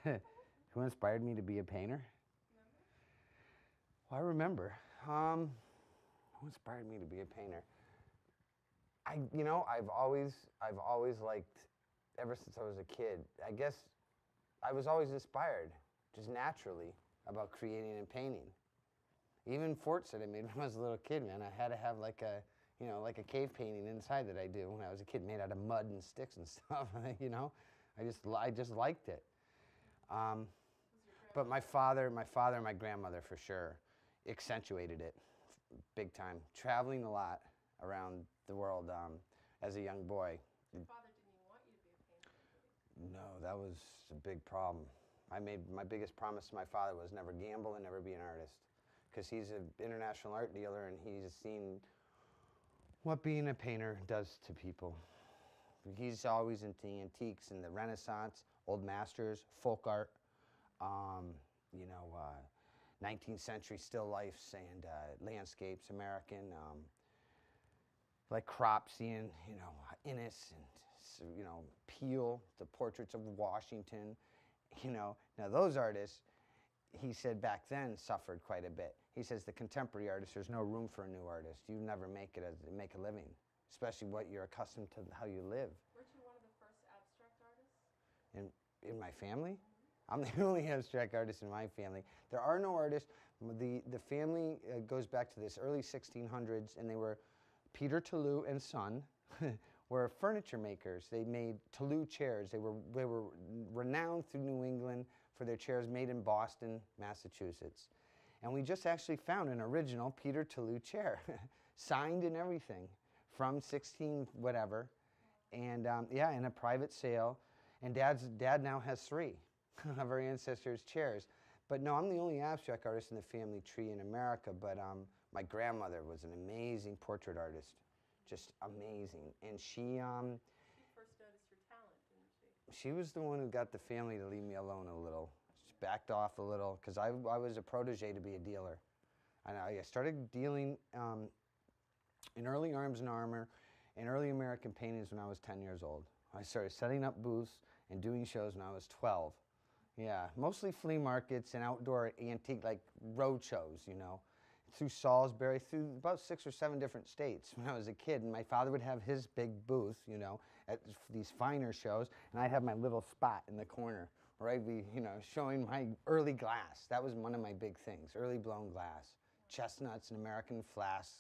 Who inspired me to be a painter? Remember? Well, I remember. Who inspired me to be a painter? I've always liked, ever since I was a kid. I guess I was always inspired, just naturally, about creating and painting. Even forts that I made when I was a little kid, man, I had to have like a cave painting inside that I do when I was a kid, made out of mud and sticks and stuff. I just liked it. Um, Was your but grandma? and my grandmother for sure accentuated it big time. Traveling a lot around the world as a young boy. Your father didn't even want you to be a painter, did he? No, that was a big problem. I made my biggest promise to my father was never gamble and never be an artist, because he's an international art dealer and he's seen what being a painter does to people. He's always into antiques and the Renaissance, old masters, folk art, um, you know, 19th century still lifes and landscapes, American, like crop seeing, Innis and, Peale, the portraits of Washington, Now those artists, he said back then suffered quite a bit. He says the contemporary artist, there's no room for a new artist. You never make make a living, especially what you're accustomed to, how you live. Weren't you one of the first abstract artists? In my family, I'm the only abstract artist in my family. There are no artists. The family goes back to this early 1600s, and they were Peter Tillou and son were furniture makers. They made Tillou chairs. They were renowned through New England for their chairs made in Boston, Massachusetts. And we just actually found an original Peter Tillou chair, signed and everything, from 16 whatever, and in a private sale. And dad now has three of our ancestors' chairs. But no, I'm the only abstract artist in the family tree in America. But my grandmother was an amazing portrait artist, just amazing. And she First noticed your talent, didn't she? she was the one who got the family to leave me alone a little. She backed off a little because I was a protege to be a dealer. And I started dealing in early arms and armor and early American paintings when I was 10 years old. I started setting up booths and doing shows when I was 12. Yeah, mostly flea markets and outdoor antique, like road shows, through Salisbury, through about 6 or 7 different states when I was a kid. And my father would have his big booth, at these finer shows, and I'd have my little spot in the corner where I'd be, showing my early glass. That was one of my big things, early blown glass. Chestnuts and American flasks,